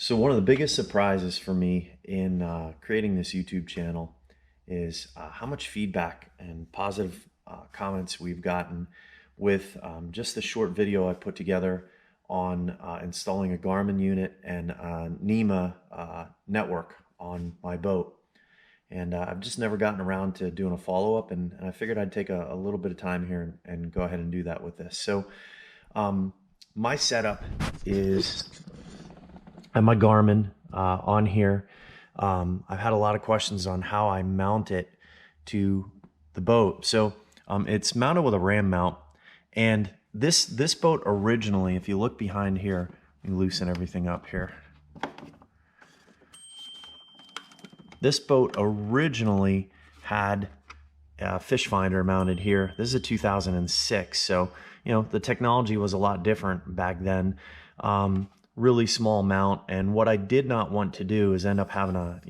So one of the biggest surprises for me in creating this YouTube channel is how much feedback and positive comments we've gotten with just the short video I put together on installing a Garmin unit and NMEA network on my boat. And I've just never gotten around to doing a follow-up, and I figured I'd take a little bit of time here and go ahead and do that with this. So my setup is and my Garmin on here. I've had a lot of questions on how I mount it to the boat. So it's mounted with a ram mount, and this boat originally, if you look behind here, let me loosen everything up here. This boat originally had a fish finder mounted here. This is a 2006, so you know the technology was a lot different back then. Really small mount, and what I did not want to do is end up having a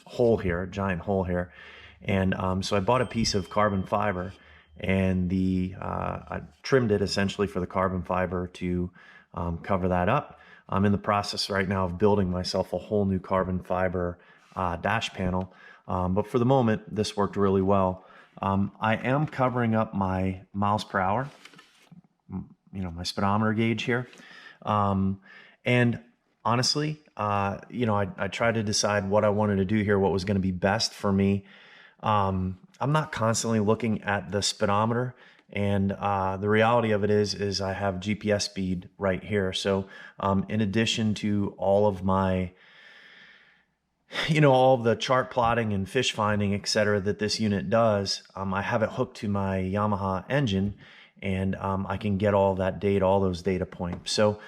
hole here, a giant hole here, and so I bought a piece of carbon fiber, and I trimmed it essentially for the carbon fiber to cover that up. I'm in the process right now of building myself a whole new carbon fiber dash panel, but for the moment this worked really well. I am covering up my miles per hour, my speedometer gauge here. And honestly, I tried to decide what I wanted to do here, what was going to be best for me. I'm not constantly looking at the speedometer, and the reality of it is I have GPS speed right here. So in addition to all of my, all of the chart plotting and fish finding, etc., that this unit does, I have it hooked to my Yamaha engine, and I can get all that data, all those data points. So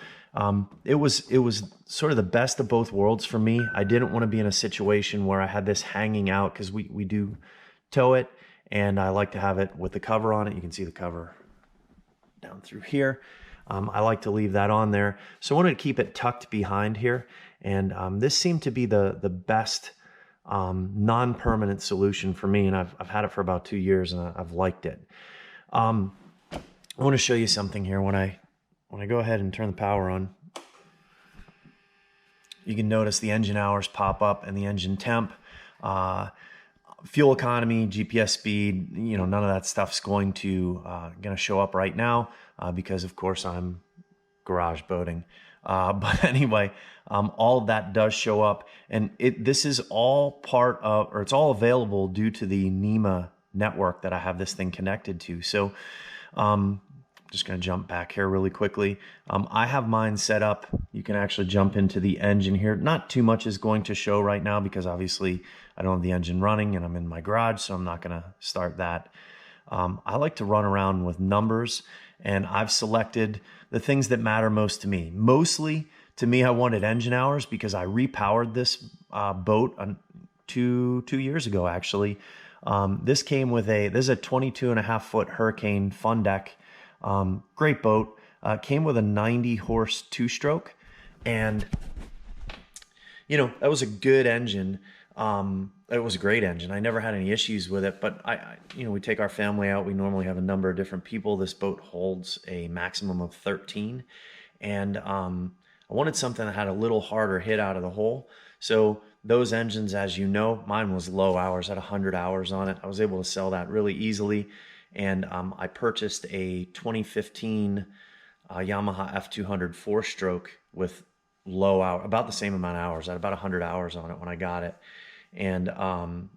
it was sort of the best of both worlds for me. I didn't want to be in a situation where I had this hanging out, because we do tow it, and I like to have it with the cover on it. You can see the cover down through here. I like to leave that on there. So I wanted to keep it tucked behind here, and this seemed to be the best non-permanent solution for me, and I've had it for about 2 years, and I've liked it. I want to show you something here. When I go ahead and turn the power on, you can notice the engine hours pop up and the engine temp, fuel economy, GPS speed. None of that stuff's going to show up right now because, of course, I'm garage boating. But anyway, all of that does show up, and this is all part of, or it's all available due to the NMEA network that I have this thing connected to. So just going to jump back here really quickly. I have mine set up. You can actually jump into the engine here. Not too much is going to show right now because obviously I don't have the engine running and I'm in my garage, so I'm not going to start that. I like to run around with numbers, and I've selected the things that matter most to me. Mostly to me, I wanted engine hours because I repowered this boat two years ago, actually. This came with this is a 22.5-foot Hurricane Fun Deck. Great boat. Came with a 90 horse 2-stroke, and that was a good engine. It was a great engine. I never had any issues with it, but we take our family out. We normally have a number of different people. This boat holds a maximum of 13, and I wanted something that had a little harder hit out of the hole. So those engines, as you know, mine was low hours, had 100 hours on it. I was able to sell that really easily. And I purchased a 2015 Yamaha F200 4-stroke with low hour, about the same amount of hours. I had about 100 hours on it when I got it. And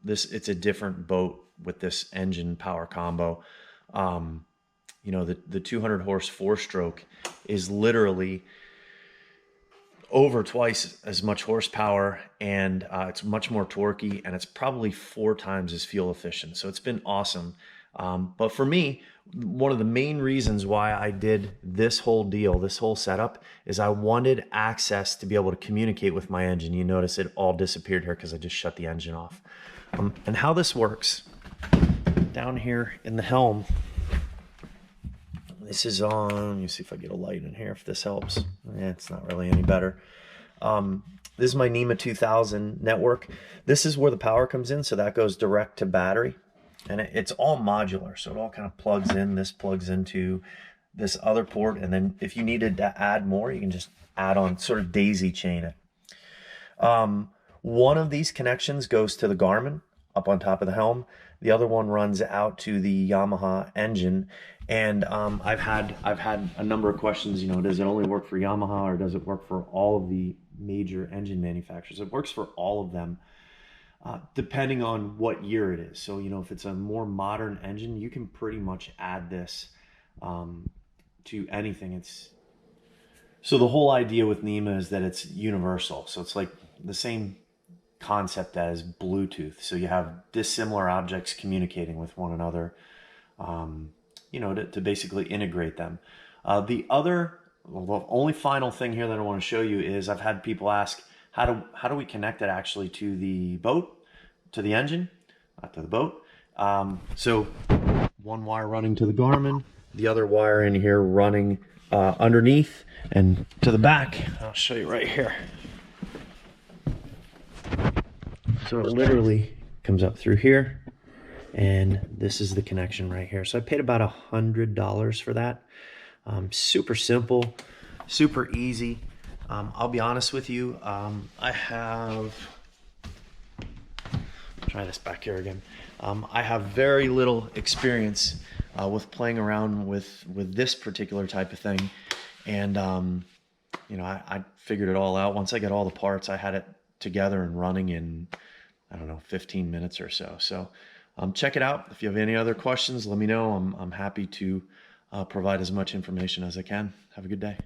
it's a different boat with this engine power combo. The 200 horse 4-stroke is literally over twice as much horsepower, and it's much more torquey, and it's probably 4 times as fuel efficient. So it's been awesome. But for me, one of the main reasons why I did this whole deal, this whole setup, is I wanted access to be able to communicate with my engine. You notice it all disappeared here because I just shut the engine off. And how this works, down here in the helm, this is on, let me see if I get a light in here, if this helps. It's not really any better. This is my NMEA 2000 network. This is where the power comes in, so that goes direct to battery. And it's all modular, so it all kind of plugs in. This plugs into this other port, and then if you needed to add more, you can just add on, sort of daisy chain it. One of these connections goes to the Garmin up on top of the helm. The other one runs out to the Yamaha engine. And I've had a number of questions. You know, does it only work for Yamaha or does it work for all of the major engine manufacturers? It works for all of them, depending on what year it is. So, you know, if it's a more modern engine, you can pretty much add this to anything. So the whole idea with NMEA is that it's universal. So it's like the same concept as Bluetooth. So you have dissimilar objects communicating with one another, you know, to basically integrate them. The only final thing here that I want to show you is I've had people ask, how do we connect it actually to the boat, to the engine, not to the boat. So one wire running to the Garmin, the other wire in here running underneath and to the back. I'll show you right here. So it literally comes up through here, and this is the connection right here. So I paid about $100 for that. Super simple, super easy. I'll be honest with you. I have, try this back here again. I have very little experience with playing around with this particular type of thing, and you know, I figured it all out. Once I got all the parts, I had it together and running in, I don't know, 15 minutes or so. So check it out. If you have any other questions, let me know. I'm happy to provide as much information as I can. Have a good day.